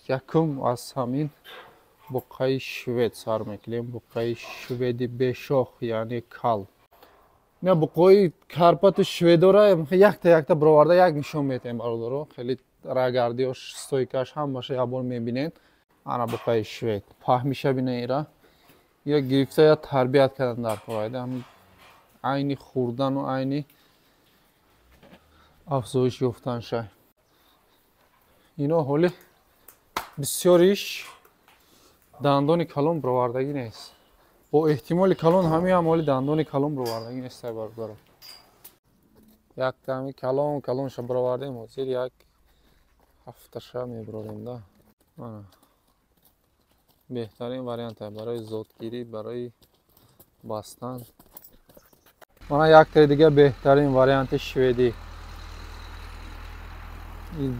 якум аз ҳамин буққаи швед сар мекунем. Буққаи шведи бешох, яъне кал. Не буққои карпату шведора якта бироварда як нишон метем бародаро. Хеле рагардиёш, стойкаш ҳамаша ябор мебинед. Ана буққаи швед. Паҳмиша бинед ира. Я гирифта я тарбият кардан дар фоида. Айни хурдану айни афзоиш ёфтан шай. Ино ҳоли бисёриш дандони калон бировардагӣ нест. Бо эҳтимоли калон ҳами ҳам ҳоли дандони калон бировардагӣ нест бародаро. Як ками калонша бировардем, ҳозир як ҳафташа мебирорем да. Беҳтарин вариант барои зотгирӣ, барои бастан. Мана якта дига беҳтарин варианти шведӣ.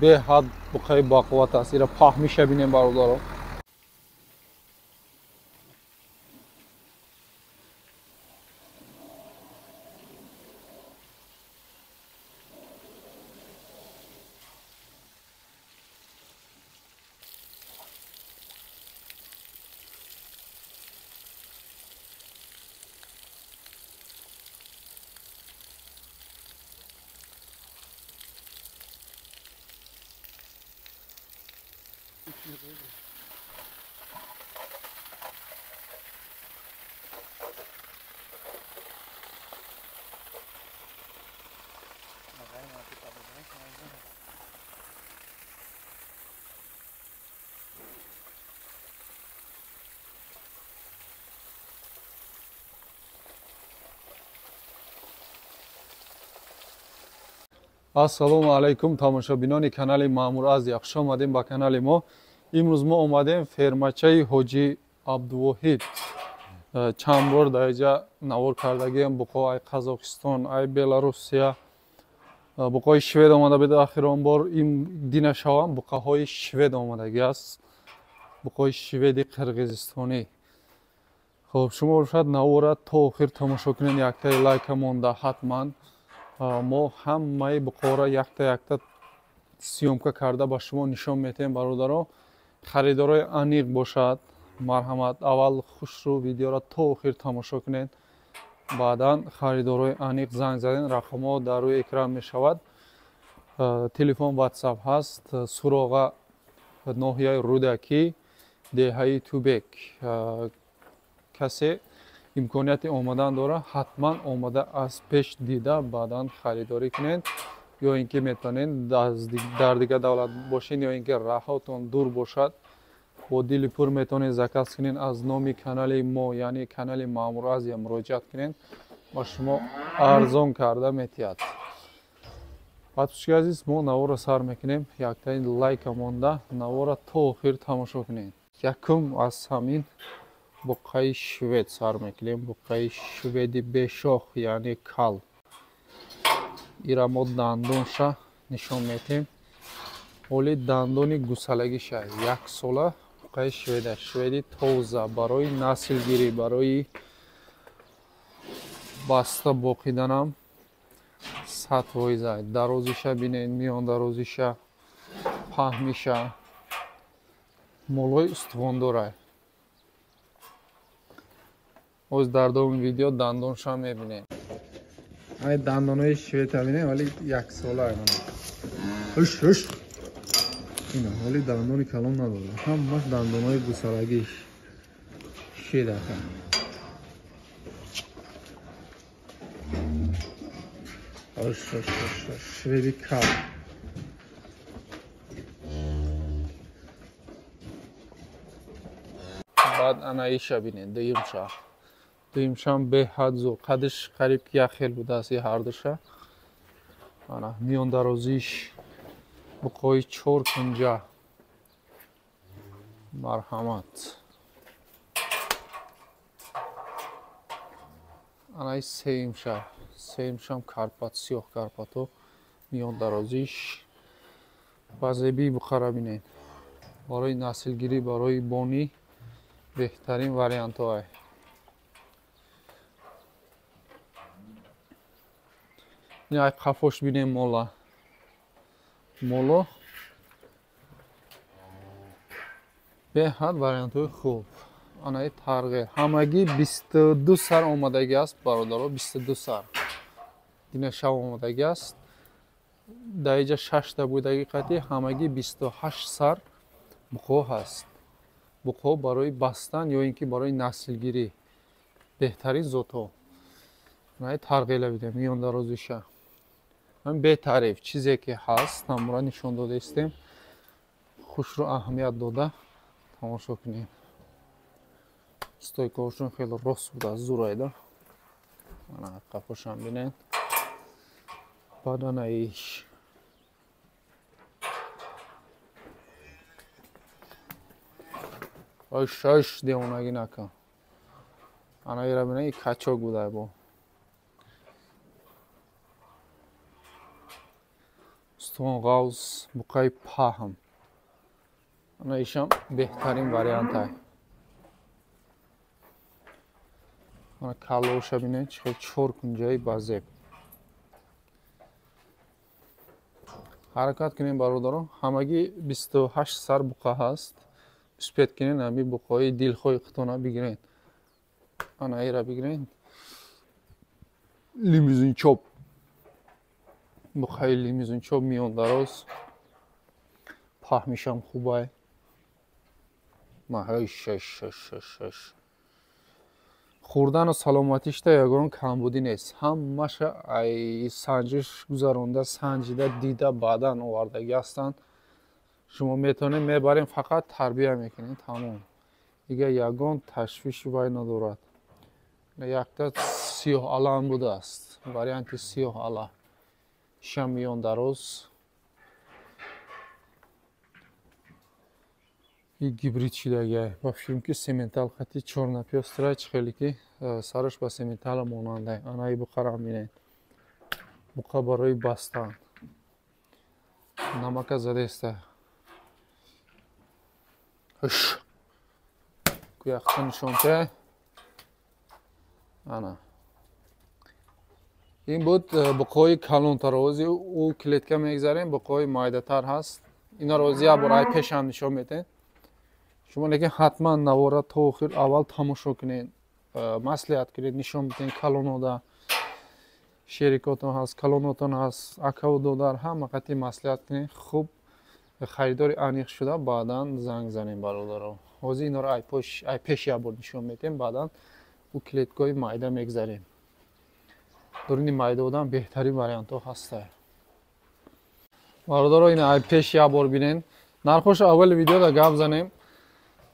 Беҳад буққаи бақувват аст. Ира паҳмиша бинем бародаро. Ассалому алайкум тамошобинони канали Маъмур Азия. Хуш омадем ба канали мо. Имрӯз мо омадем фермачаи ҳоҷи Абдувоҳид. Чанд бор дар инҷа навор кардагиам. Буқо ай Қазоқистон, ай Беларусия. Буқои швед омада бид ахир он бор ин дина шавам буқаҳои швед омадагӣ аст. Буқои шведи қирғизистонӣ. Хоб шумо бошад навора то охир тамошо кунед. Яктаи лайка монда ҳатман. Мо ҳамаи буқора якта сиёмка карда ба шумо нишон метем бародаро. Харидорои аниқ бошад, марҳамат, аввал хушрӯ видеора то охир тамошо кунед. Баъдан харидорои аниқ занг заден, рақамҳо дар рӯи экран мешавад. Телефон WhatsApp ҳаст. Суроға ноҳияи Рӯдакӣ, деҳаи Тубек. Касе имконияти омадан дора, ҳатман омада аз пеш дида баъдан харидорӣ кунед. Ё ин ки метавонед дар дига давлат бошед, ё ин ки раҳотон дур бошад, бо дили пур метавонед заказ кунед. Аз номи канали мо, яъне канали Маъмур Азия муроҷиат кунед. Ба шумо арзон карда метиҳад. Подписчики азиз, мо навора сар мекунем. Яктаи лайка монда навора то охир тамошо кунед. Якум аз ҳамин буққаи швед сар мекунем. Буққаи шведи бешох, яъне кал. Ира мо дандонша нишон метем. ҳоли дандони гусалагиша 1 сола буққаи шведа. Шведи тоза барои наслгирӣ, барои баста боқиданам сатвоиза. Дарозиша бинед, миёндарозиша, паҳмиша, молҳои устувондора. Оз дар давоми видео дандонша мебинем. Ай дандонои швед мебинем, вали 1 сола ана. Хуш. Ина ҳоли дандони калон надора. Ҳамаш дандонои гусалагиш шед аст. Хуш. Шведи кал. Баъд ана иша бинед, дуюмша. Дуюмшам беҳад зур. Қадиш қариб ки як хел будааст и ҳардуша. Ана миёндарозиш буқои 4 кунҷа. Марҳамат. Анаи сеюмшам карпат, сиёҳ карпато. Миёндарозиш ба зебии буқара бинед. Барои наслгирӣ, барои бонӣ беҳтарин вариантҳое. Ай қафош бинем моло. беҳад вариантҳои хуб. Анаи тарғер ҳамагӣ 22 сар омадагӣ аст бародаро, 22 сар дина шав омадагӣ аст. Дар инҷа 6 будагӣ қатӣ ҳамагӣ 28 сар буқо ҳаст. буқо барои бастан ё ин ки барои наслгирӣ беҳтарин зотҳо. анаи тарғела бидем миёндарозиша бетариф чизе ки ҳаст ҳамора нишон дода истем. хушрӯ аҳамият дода тамошо кунем. стойкаҳошон хеле рост буда зурайда. ана қафошам бинед. баданаиш ош девонагӣ накун. ана ира бинед качок будай бо устувон ғавз буқаи паҳм. ана ишам беҳтарин вариантай. ана калоша бинед чихел 4 кунҷаи базеб. ҳаракат кунем бародаро. ҳамагӣ 28 сар буқа ҳаст. успед кунед ами буқои дилхоҳи худтона бигиред. ана ира бигиред. лимузинчоп буқаи лимузинчоп миёндароз паҳмишам хубай. хӯрдану саломатишта ягон камбудӣ нест. ҳамаша санҷиш гузаронда санҷида дида баъдан овардагӣ ҳастанд. шумо метавонед мебарем фақат тарбия мекунед тамом. дигар ягон ташвиши вай надорад. якта сиёҳ алам будааст. варианти сиёҳ ала шам миёндароз. и гибрид шидагиай ба филм ки сементал хати чорнапёстра чихеле ки сараш ба сементала монандай. анаи буқарам бинед. буқа барои бастан намака задеста. куяхта нишонте. ана ин буд буқои калонтарози ӯ клетка мегзарем. буқои майдатар ҳаст. инарози ябор ай пешам нишон метед. шумо лекин ҳатман навора то охир аввал тамошо кунед. маслиҳат кунед нишон битен калонода шерикотон ҳаст, калонотон ҳаст, акаву додар ҳама қатӣ маслиҳат кунед. хуб харидори аниқ шуда баъдан занг занем бародаро. ҳозир иноро ай пеш ябор нишон метем. баъдан ӯ клеткаи майда мегзарем. дуруни майда будам беҳтарин вариантҳо ҳаста. бародаро ин ай пеш ябор бинен. нархош аввали видеода гап занем.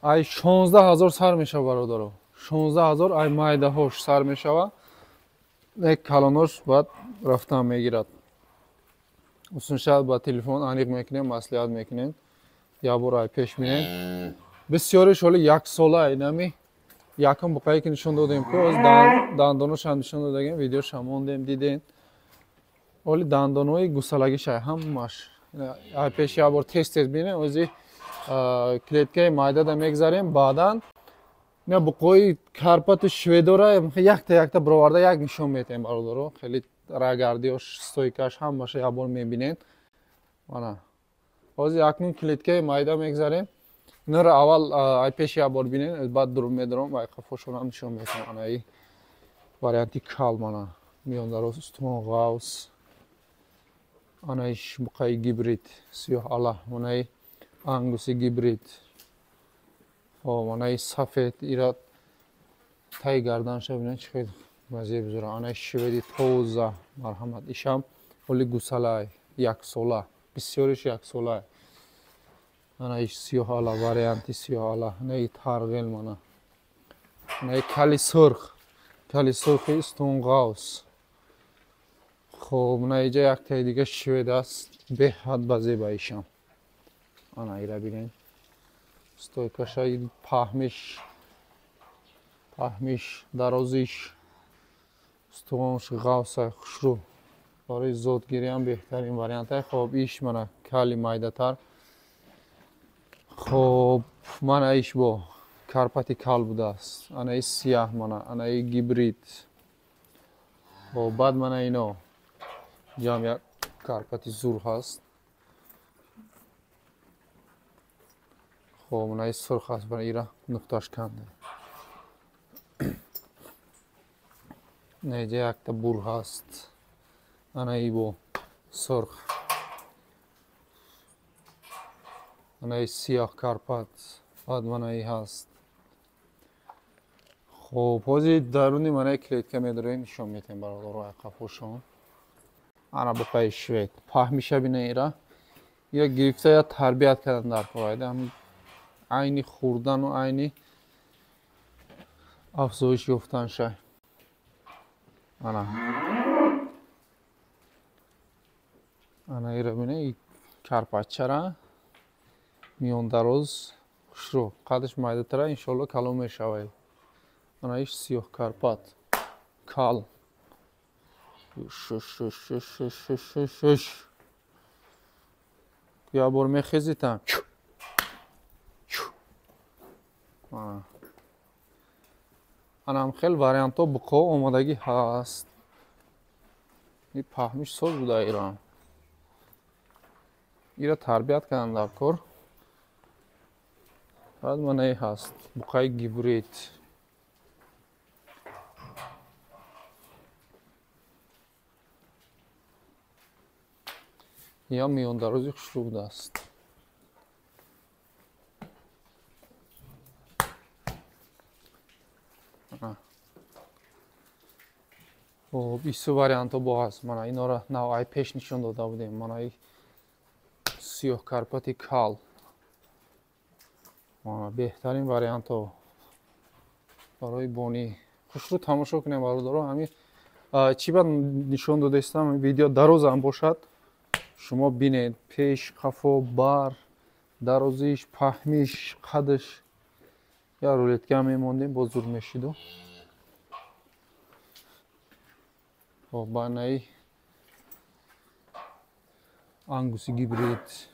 ай 16000 сар мешава бародаро. 16000 ай майдаҳош сар мешава. як калонош баъд рафтан мегирад. усуншад ба телефон аниқ мекунем, маслиҳат мекунем. ябор ай пеш бинен. бисёриш ҳоли як сола инами якум буқае ки нишон додем ки оз дандоношам нишон додагем видеошам мондем диден. ҳоли дандонои гусалагиша ҳамаш ай пеш ябор тест бинем. ози клеткаи майдада мегзарем. баъдан ина буқои карпату шведора якта бироварда як нишон метем бародаро. хеле рагардиёш стойкаш ҳамаша ябор мебинед. ана ҳозир акнун клеткаи майда мегзарем. инаро аввал ай пеш ябор бинед. баъд дурум медорам ай қафошонам нишон метем. анаи варианти калм ана миёндароз устувон ғавз. анаиш буқаи гибрид сиёҳ ала. анаи ангуси гибрид. анаи сафед ира таи гарданша бинед чӣ хел мазеи бузург. анаи шведи тоза марҳамат. ишам ҳоли гусалай яксола. бисёриш яксолай. анаи сиёҳ ала варианти сиёҳ ала. анаи тарғел мана. анаи кали сурхи устувон ғавз. хоб ана инҷа яктаи дига швед аст. беҳад ба зеба ишам. ана ира бинед. стойкаша паҳмиш дарозиш устувонш ғавсай хушрӯ барои зотгириам беҳтарин вариантай. хоб иш мана кали майдатар. хоб мана иш бо карпати кал будааст. анаи сияҳ мана. анаи гибрид. баъд мана ино ҷам як карпати зур ҳаст. خب منای سرخ است برای ایران نقطهش کنده نیجه یک تا بور هست منای با سرخ منای سیاه کارپات بعد منای هست خب حاجی درونی منای کلیدکه میداره نشون میتیم برای روی قفوشون انا با پای شوید پاه میشه بینه ایران یا گرفته یا تربیت کردن در پایده هم عینی خوردن و عینی افزایش یافتن شه انا ایره بینه ای کرپچه را میان دروز خوشرو قدش مایده تره انشالله کلو میشوید انا ایش سیاه کرپات کال شش یا بر میخیزی تن انا هم خیلی واریانتا بقا آمادگی هست این پهمیش ساز بوده ایران ایره تربیت کردن در کار بعد من ای هست بقای گیبریت یا میان دروزی خوشلو بوده است خب ایسو واریانتا با هست من اینا را نوعی پیش نشون داده بودیم من ای سیاه کرپاتی کال بهترین واریانتا برای بونی خوشلو تماشا کنیم برادرها همین چی بعد نشون داده استم ویدیو دروز هم باشد شما بینید پیش قفا بر درازیش پهمیش قدش یا رولتگه هم میموندیم با زور میشیدو خب بانایی انگوسی گیبریت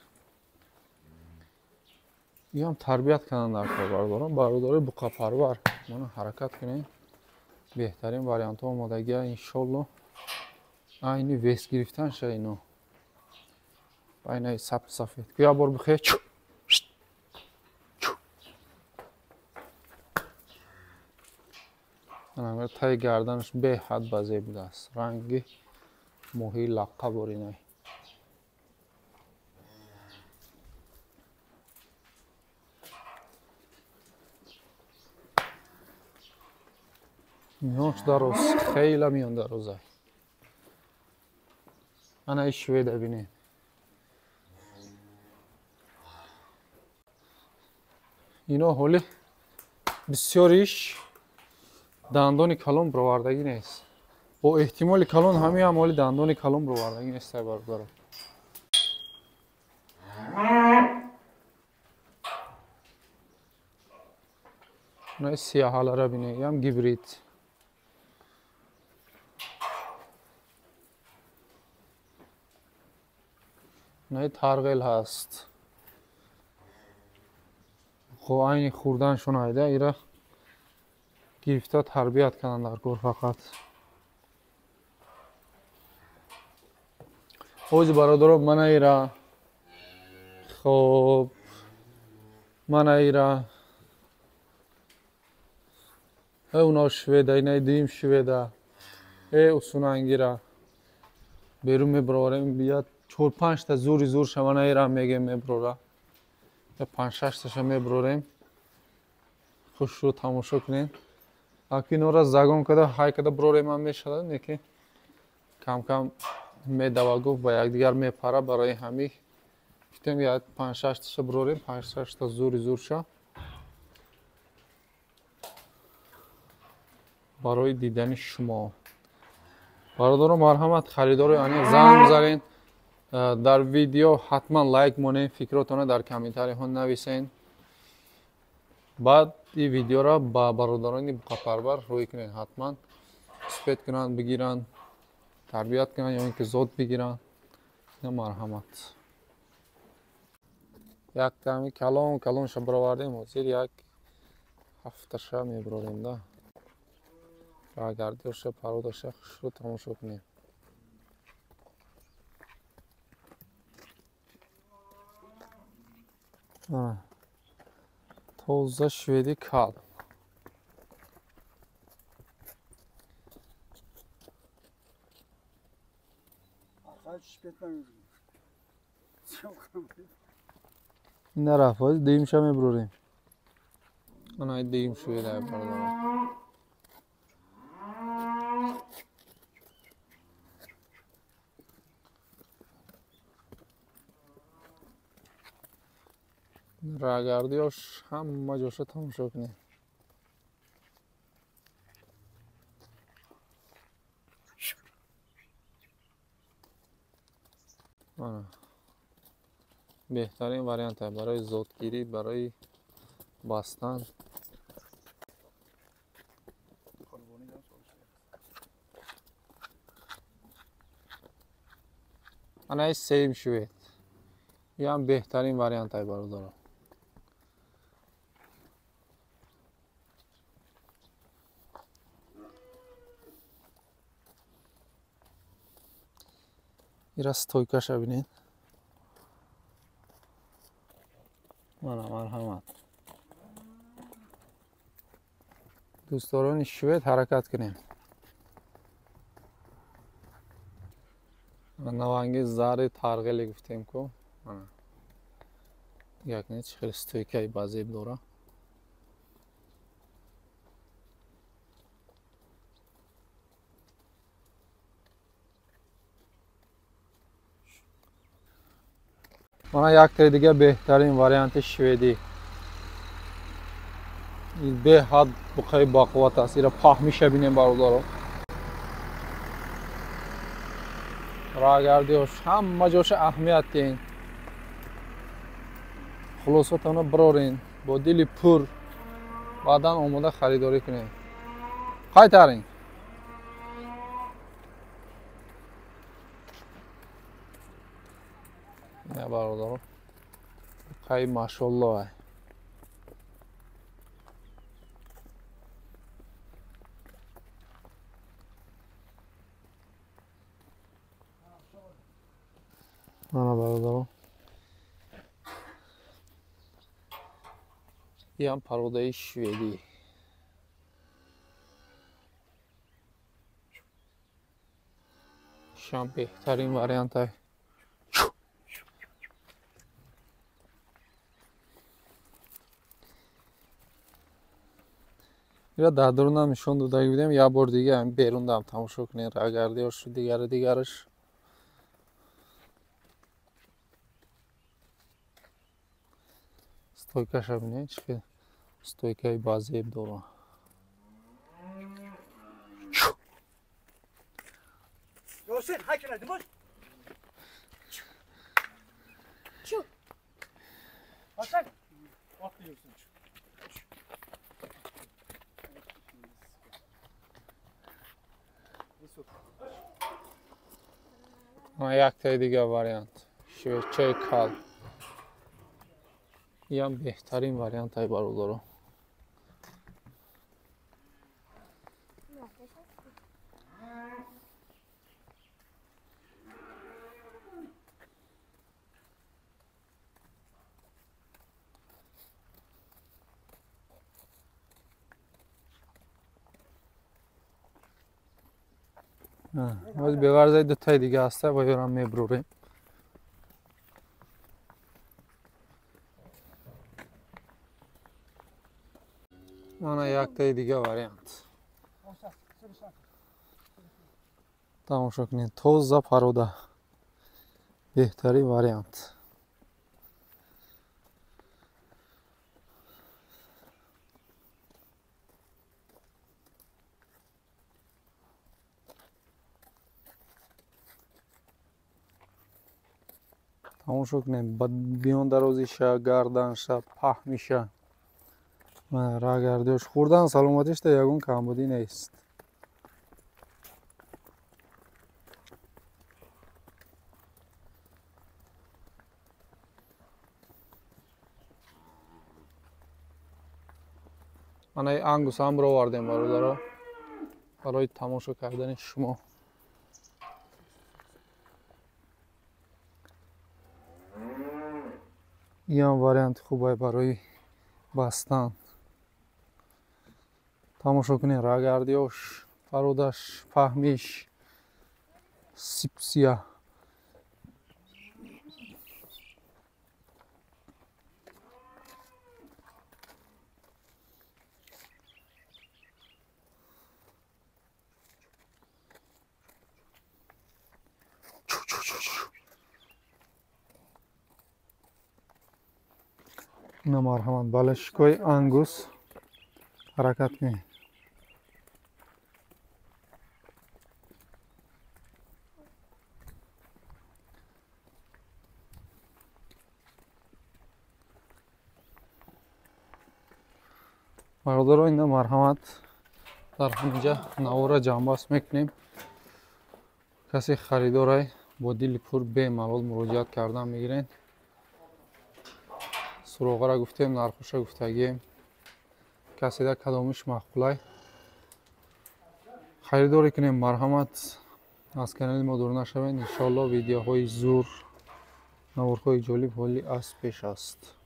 این هم تربیت کردن در کار برادران بقا پرور من حرکت کنیم بهترین واریانت ها آمادگی انشالله اینی ویست گرفتن شه اینو اینای سفید بیا بار بخیر تای گردنش به حد بزه بوده است رنگی موهی لقه بارینای میانش دروز خیلی میان دروزه انا ای شویده بینید اینا حالی بسیاریش دندان کلم برآوردگی نیست با احتمال کلون همین هم حالی دندان کلم برآوردگی نیست برادر نه سیاه حالا را بینید هم گیبریت نه ترغیل هست خب این خوردن شون هایده ایره گرفته تربیت کردن در کار فقط حوض برادرم من ایره خب من ایره اونا شویده اینه دیم شویده اصونه انگیره بیرون میبراریم بیاد 4-5 تا زور شما ایره میگه میبراره 5-6 تاشا میبراریم خوش رو تماشا کنین اکی نورا زگان کده های کده براریم هم میشده نیکی کم کم میدوگو با یک دیگر میپره برای همی گفتیم یک 5-6 تاشا براریم 5-6 تا زور شا برای دیدن شما برادران مرحمت خریدار یعنی زنگ بزنین در ویدیو حتما لایک مونین فکراتونه در کامنتاری ها نویسین بعد این ویدیو را با برادرانی بقاپرور روی کنین حتما سپید کنن بگیرن تربیت کنن یا اینکه زود بگیرن مرحمت یک کمی کلون شو برآوردیم زیر یک 7 شب میبریم ده راگردی شب پرود شب شو تماشا کنیم تازه شویدی کال. نه رفت دیم شم بروریم. من های دیم شویده بردارم. راگردیاش همه جاشه تماشا کنیم. بهترین واریانت برای زودگیری، برای باستان. آنها سیم شوید. یه هم بهترین واریانت های برادارم. این را ستویکاش ببینید. مرحمت. دوستان شوید حرکت کنیم. نوانگی زاری تارگلی گفتیم کو. یک نیست خیلی ستویکای بازی بدوره. من یک تا دیگه بهترین واریانت شویدی. به حد بخوای با قوت است. ایرا پاه میشه بینیم برادارم. راگردیاش همه جاش اهمیت دین. خلاصتانو برارین با دل پر بعدا آماده خریداری کنین. خواهی ترین نه برادارم خیلی ماشاءالله. نه برادارم یه هم پروده شویدی. شام بهترین واریانت های. یا در درون هم نشون داده بودیم یا بار دیگه هم بیرون دام تماشا کنین. راگردیاش دیگرش ستویکاش ببینید چه ستویکای بازی بدوره. Yosin, haykırdı mı? Şu. Hasan. Atlıyorsun. یک تا دیگه واریانت شویچه کال. یه هم بهترین واریانت های برادارم. باید بگرزه دو تای دیگه هسته و یارم میبروریم. من یک تای دیگه واریانت تماشا کنین. تازه پروده بهترین واریانت. تماشا کنین بیان درازیشه گردنشه پاه میشه. راگردیاش خوردن سلامتیش تا یگون کمبودی نیست. من ای انگوس هم رو آوردیم برادرها برای تماشا کردن شما. این هم واریانت خوبه برای бастанд. Тамошо кунед рагардиёш, пародаш, фаҳмиш, сипсия. ина марҳамат балашикои ангус ҳаракат мекунад. бародаро ина марҳамат дар ҳаминҷа навора ҷамъбаст мекунем. касе харидорай бо дили пур бемалол муроҷиат кардан мегирен. суроғара гуфтем, нархуша гуфтагием. каседа кадомиш мақбулай харидорӣ кунем. марҳамат аз канали мо дур нашавед. иншоалло видеоҳои зур, наворҳои ҷолиб ҳоли аст пеш аст.